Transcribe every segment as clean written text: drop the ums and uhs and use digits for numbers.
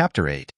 Chapter 8.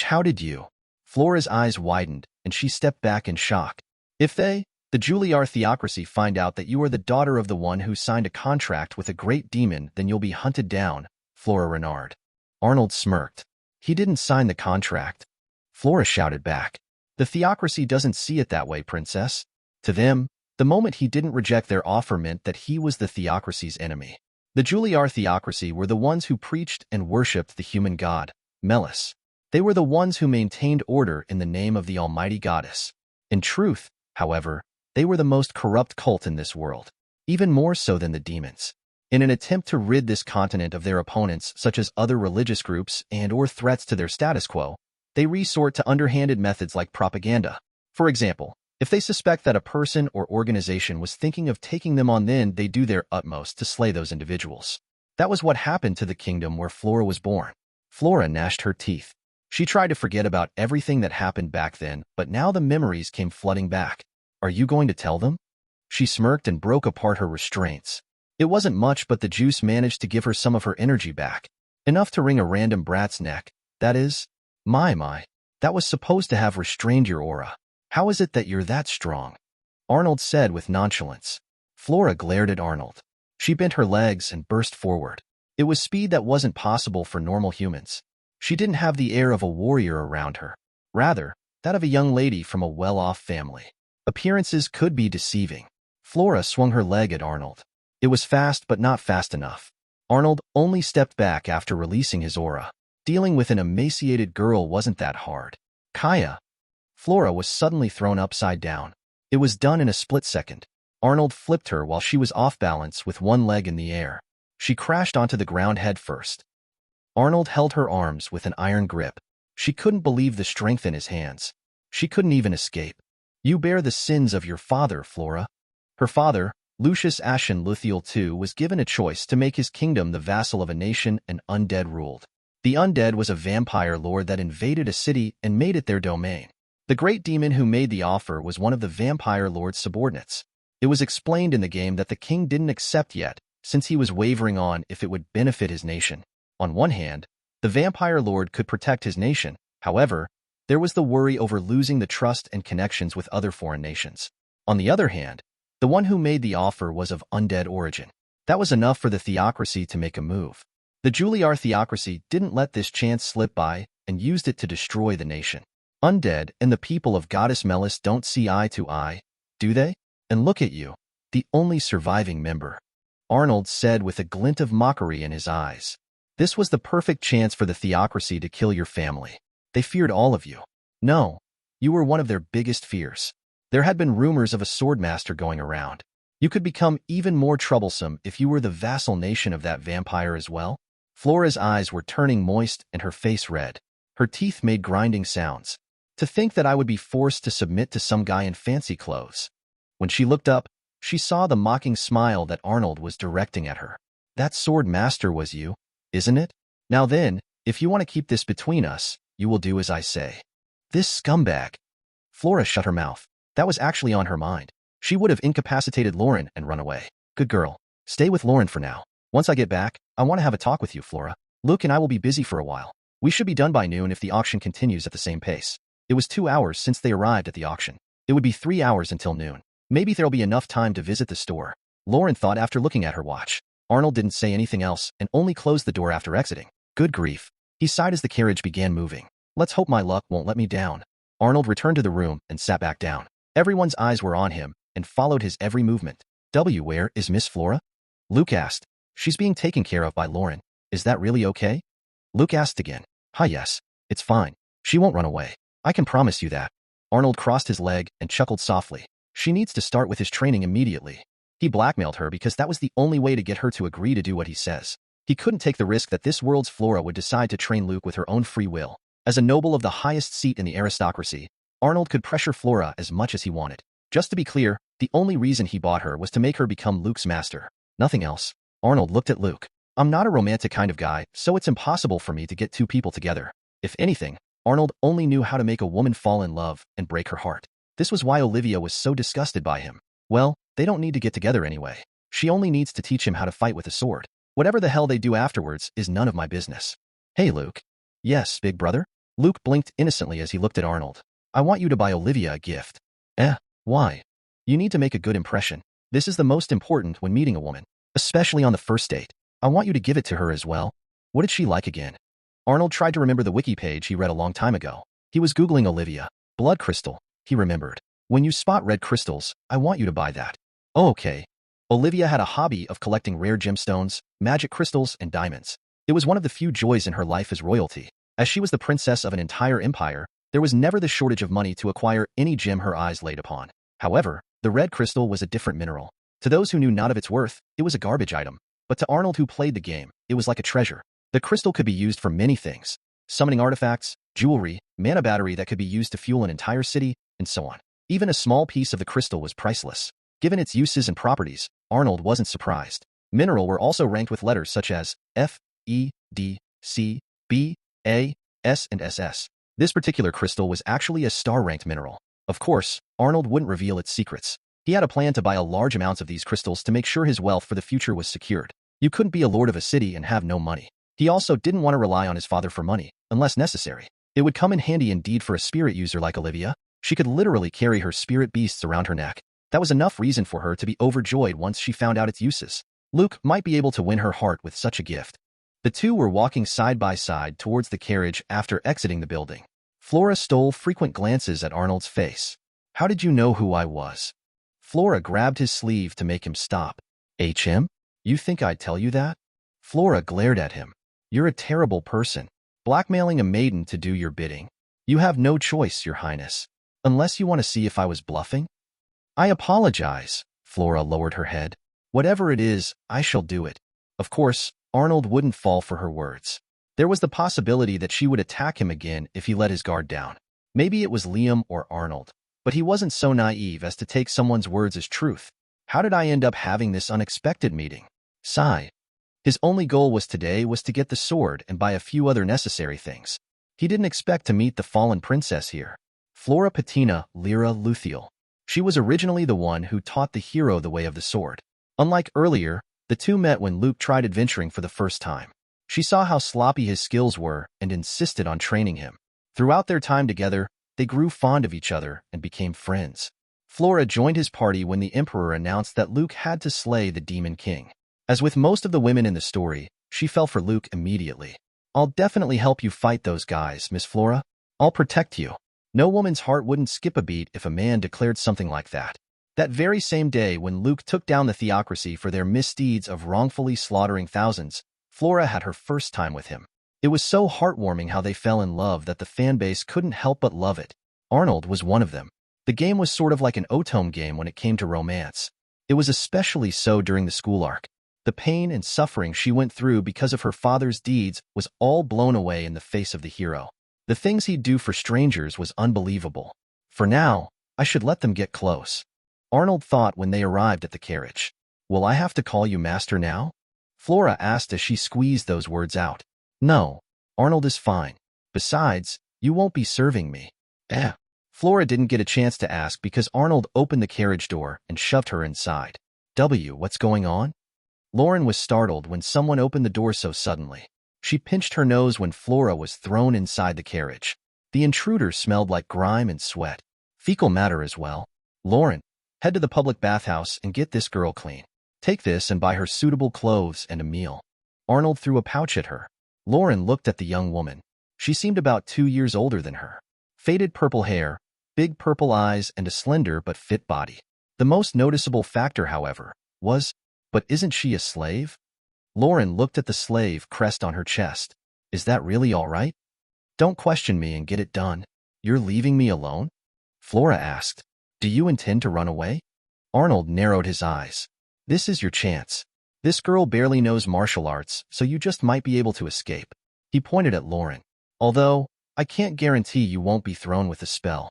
How did you? Flora's eyes widened, and she stepped back in shock. If they, the Juliar theocracy, find out that you are the daughter of the one who signed a contract with a great demon, then you'll be hunted down, Flora Renard. Arnold smirked. He didn't sign the contract. Flora shouted back. The theocracy doesn't see it that way, princess. To them, the moment he didn't reject their offer meant that he was the theocracy's enemy. The Juliar theocracy were the ones who preached and worshipped the human god, Melis. They were the ones who maintained order in the name of the almighty goddess. In truth, however, they were the most corrupt cult in this world, even more so than the demons. In an attempt to rid this continent of their opponents, such as other religious groups and/or threats to their status quo, they resort to underhanded methods like propaganda. For example, if they suspect that a person or organization was thinking of taking them on, then they do their utmost to slay those individuals. That was what happened to the kingdom where Flora was born. Flora gnashed her teeth. She tried to forget about everything that happened back then, but now the memories came flooding back. Are you going to tell them? She smirked and broke apart her restraints. It wasn't much, but the juice managed to give her some of her energy back. Enough to wring a random brat's neck. That is, my. That was supposed to have restrained your aura. How is it that you're that strong? Arnold said with nonchalance. Flora glared at Arnold. She bent her legs and burst forward. It was speed that wasn't possible for normal humans. She didn't have the air of a warrior around her. Rather, that of a young lady from a well-off family. Appearances could be deceiving. Flora swung her leg at Arnold. It was fast, but not fast enough. Arnold only stepped back after releasing his aura. Dealing with an emaciated girl wasn't that hard. Kaya. Flora was suddenly thrown upside down. It was done in a split second. Arnold flipped her while she was off balance with one leg in the air. She crashed onto the ground head first. Arnold held her arms with an iron grip. She couldn't believe the strength in his hands. She couldn't even escape. You bear the sins of your father, Flora. Her father, Lucius Ashen Luthiel II, was given a choice to make his kingdom the vassal of a nation an undead ruled. The undead was a vampire lord that invaded a city and made it their domain. The great demon who made the offer was one of the vampire lord's subordinates. It was explained in the game that the king didn't accept yet, since he was wavering on if it would benefit his nation. On one hand, the vampire lord could protect his nation. However, there was the worry over losing the trust and connections with other foreign nations. On the other hand, the one who made the offer was of undead origin. That was enough for the theocracy to make a move. The Juliar theocracy didn't let this chance slip by and used it to destroy the nation. Undead and the people of Goddess Melis don't see eye to eye, do they? And look at you, the only surviving member. Arnold said with a glint of mockery in his eyes. This was the perfect chance for the theocracy to kill your family. They feared all of you. No, you were one of their biggest fears. There had been rumors of a swordmaster going around. You could become even more troublesome if you were the vassal nation of that vampire as well. Flora's eyes were turning moist and her face red. Her teeth made grinding sounds. To think that I would be forced to submit to some guy in fancy clothes. When she looked up, she saw the mocking smile that Arnold was directing at her. That sword master was you, isn't it? Now then, if you want to keep this between us, you will do as I say. This scumbag. Flora shut her mouth. That was actually on her mind. She would have incapacitated Lauran and run away. Good girl. Stay with Lauran for now. Once I get back, I want to have a talk with you, Flora. Luke and I will be busy for a while. We should be done by noon if the auction continues at the same pace. It was 2 hours since they arrived at the auction. It would be 3 hours until noon. Maybe there'll be enough time to visit the store. Lauran thought after looking at her watch. Arnold didn't say anything else and only closed the door after exiting. Good grief. He sighed as the carriage began moving. Let's hope my luck won't let me down. Arnold returned to the room and sat back down. Everyone's eyes were on him and followed his every movement. Where is Miss Flora? Luke asked. She's being taken care of by Lauran. Is that really okay? Luke asked again. Yes. It's fine. She won't run away. I can promise you that. Arnold crossed his leg and chuckled softly. She needs to start with his training immediately. He blackmailed her because that was the only way to get her to agree to do what he says. He couldn't take the risk that this world's Flora would decide to train Luke with her own free will. As a noble of the highest seat in the aristocracy, Arnold could pressure Flora as much as he wanted. Just to be clear, the only reason he bought her was to make her become Luke's master. Nothing else. Arnold looked at Luke. I'm not a romantic kind of guy, so it's impossible for me to get two people together. If anything, Arnold only knew how to make a woman fall in love and break her heart. This was why Olivia was so disgusted by him. Well, they don't need to get together anyway. She only needs to teach him how to fight with a sword. Whatever the hell they do afterwards is none of my business. Hey, Luke. Yes, big brother? Luke blinked innocently as he looked at Arnold. I want you to buy Olivia a gift. Why? You need to make a good impression. This is the most important when meeting a woman, especially on the first date. I want you to give it to her as well. What did she like again? Arnold tried to remember the wiki page he read a long time ago. He was Googling Olivia. Blood crystal, he remembered. When you spot red crystals, I want you to buy that. Oh, okay. Olivia had a hobby of collecting rare gemstones, magic crystals, and diamonds. It was one of the few joys in her life as royalty. As she was the princess of an entire empire, there was never the shortage of money to acquire any gem her eyes laid upon. However, the red crystal was a different mineral. To those who knew not of its worth, it was a garbage item. But to Arnold who played the game, it was like a treasure. The crystal could be used for many things. Summoning artifacts, jewelry, mana battery that could be used to fuel an entire city, and so on. Even a small piece of the crystal was priceless. Given its uses and properties, Arnold wasn't surprised. Mineral were also ranked with letters such as F, E, D, C, B, A, S, and SS. This particular crystal was actually a star-ranked mineral. Of course, Arnold wouldn't reveal its secrets. He had a plan to buy a large amount of these crystals to make sure his wealth for the future was secured. You couldn't be a lord of a city and have no money. He also didn't want to rely on his father for money, unless necessary. It would come in handy indeed for a spirit user like Olivia. She could literally carry her spirit beasts around her neck. That was enough reason for her to be overjoyed once she found out its uses. Luke might be able to win her heart with such a gift. The two were walking side by side towards the carriage after exiting the building. Flora stole frequent glances at Arnold's face. How did you know who I was? Flora grabbed his sleeve to make him stop. HM? You think I'd tell you that? Flora glared at him. You're a terrible person. Blackmailing a maiden to do your bidding. You have no choice, Your Highness. Unless you want to see if I was bluffing? I apologize. Flora lowered her head. Whatever it is, I shall do it. Of course, Arnold wouldn't fall for her words. There was the possibility that she would attack him again if he let his guard down. Maybe it was Liam or Arnold, but he wasn't so naive as to take someone's words as truth. How did I end up having this unexpected meeting? Sigh. His only goal today was to get the sword and buy a few other necessary things. He didn't expect to meet the fallen princess here. Flora Patina Lyra Luthiel. She was originally the one who taught the hero the way of the sword. Unlike earlier, the two met when Luke tried adventuring for the first time. She saw how sloppy his skills were and insisted on training him. Throughout their time together, they grew fond of each other and became friends. Flora joined his party when the Emperor announced that Luke had to slay the Demon King. As with most of the women in the story, she fell for Luke immediately. I'll definitely help you fight those guys, Miss Flora. I'll protect you. No woman's heart wouldn't skip a beat if a man declared something like that. That very same day when Luke took down the theocracy for their misdeeds of wrongfully slaughtering thousands, Flora had her first time with him. It was so heartwarming how they fell in love that the fanbase couldn't help but love it. Arnold was one of them. The game was sort of like an Otome game when it came to romance. It was especially so during the school arc. The pain and suffering she went through because of her father's deeds was all blown away in the face of the hero. The things he'd do for strangers was unbelievable. For now, I should let them get close. Arnold thought when they arrived at the carriage. Will I have to call you master now? Flora asked as she squeezed those words out. No, Arnold is fine. Besides, you won't be serving me. Flora didn't get a chance to ask because Arnold opened the carriage door and shoved her inside. What's going on? Lauran was startled when someone opened the door so suddenly. She pinched her nose when Flora was thrown inside the carriage. The intruder smelled like grime and sweat. Fecal matter as well. Lauran, head to the public bathhouse and get this girl clean. Take this and buy her suitable clothes and a meal. Arnold threw a pouch at her. Lauran looked at the young woman. She seemed about 2 years older than her. Faded purple hair, big purple eyes, and a slender but fit body. The most noticeable factor, however, was, but isn't she a slave? Lauran looked at the slave crest on her chest. Is that really all right? Don't question me and get it done. You're leaving me alone? Flora asked. Do you intend to run away? Arnold narrowed his eyes. This is your chance. This girl barely knows martial arts, so you just might be able to escape. He pointed at Lauran. Although, I can't guarantee you won't be thrown with a spell.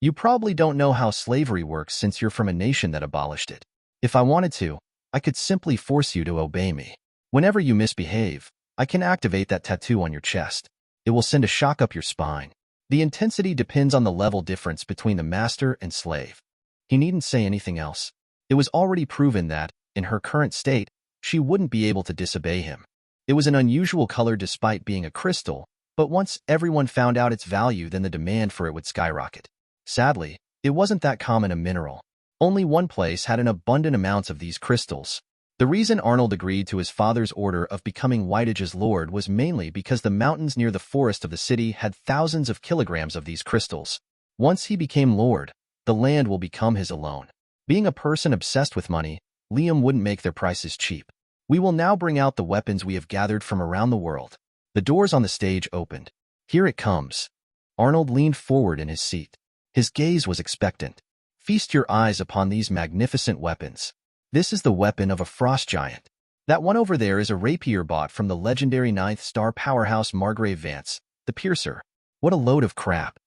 You probably don't know how slavery works since you're from a nation that abolished it. If I wanted to, I could simply force you to obey me. Whenever you misbehave, I can activate that tattoo on your chest. It will send a shock up your spine. The intensity depends on the level difference between the master and slave. He needn't say anything else. It was already proven that, in her current state, she wouldn't be able to disobey him. It was an unusual color despite being a crystal, But once everyone found out its value, then the demand for it would skyrocket. Sadly, it wasn't that common a mineral. Only one place had an abundant amounts of these crystals. The reason Arnold agreed to his father's order of becoming Whitage's lord was mainly because the mountains near the forest of the city had thousands of kilograms of these crystals. Once he became lord, the land will become his alone. Being a person obsessed with money, Liam wouldn't make their prices cheap. We will now bring out the weapons we have gathered from around the world. The doors on the stage opened. Here it comes. Arnold leaned forward in his seat. His gaze was expectant. Feast your eyes upon these magnificent weapons. This is the weapon of a frost giant. That one over there is a rapier bought from the legendary 9th-star powerhouse Margrave Vance, the Piercer. What a load of crap.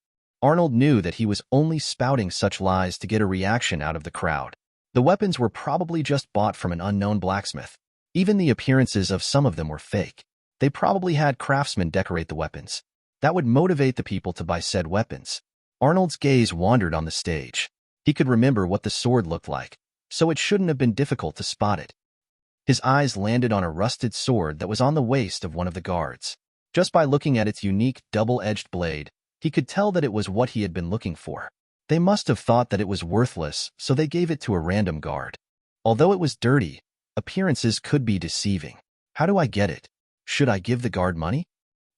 Arnold knew that he was only spouting such lies to get a reaction out of the crowd. The weapons were probably just bought from an unknown blacksmith. Even the appearances of some of them were fake. They probably had craftsmen decorate the weapons. That would motivate the people to buy said weapons. Arnold's gaze wandered on the stage. He could remember what the sword looked like, so it shouldn't have been difficult to spot it. His eyes landed on a rusted sword that was on the waist of one of the guards. Just by looking at its unique double-edged blade, he could tell that it was what he had been looking for. They must have thought that it was worthless, so they gave it to a random guard. Although it was dirty, appearances could be deceiving. How do I get it? Should I give the guard money?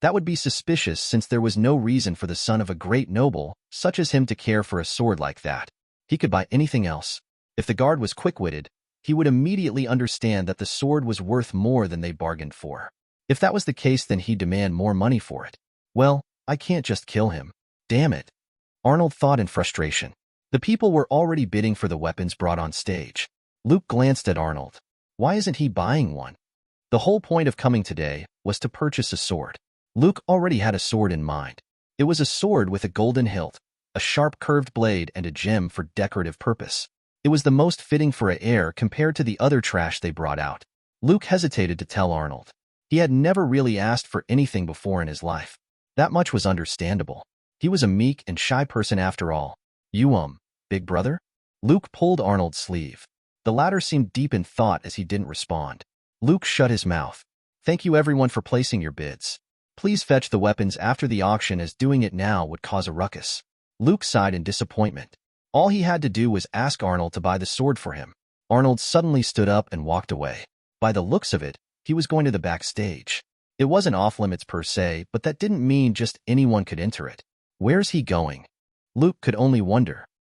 That would be suspicious since there was no reason for the son of a great noble, such as him, to care for a sword like that. He could buy anything else. If the guard was quick-witted, he would immediately understand that the sword was worth more than they bargained for. If that was the case, then he'd demand more money for it. Well, I can't just kill him. Damn it. Arnold thought in frustration. The people were already bidding for the weapons brought on stage. Luke glanced at Arnold. Why isn't he buying one? The whole point of coming today was to purchase a sword. Luke already had a sword in mind. It was a sword with a golden hilt, a sharp curved blade, and a gem for decorative purpose. It was the most fitting for a heir compared to the other trash they brought out. Luke hesitated to tell Arnold. He had never really asked for anything before in his life. That much was understandable. He was a meek and shy person after all. You, big brother? Luke pulled Arnold's sleeve. The latter seemed deep in thought as he didn't respond. Luke shut his mouth. Thank you everyone for placing your bids. Please fetch the weapons after the auction, as doing it now would cause a ruckus. Luke sighed in disappointment. All he had to do was ask Arnold to buy the sword for him. Arnold suddenly stood up and walked away. By the looks of it, he was going to the backstage. It wasn't off-limits per se, but that didn't mean just anyone could enter it. Where's he going? Luke could only wonder.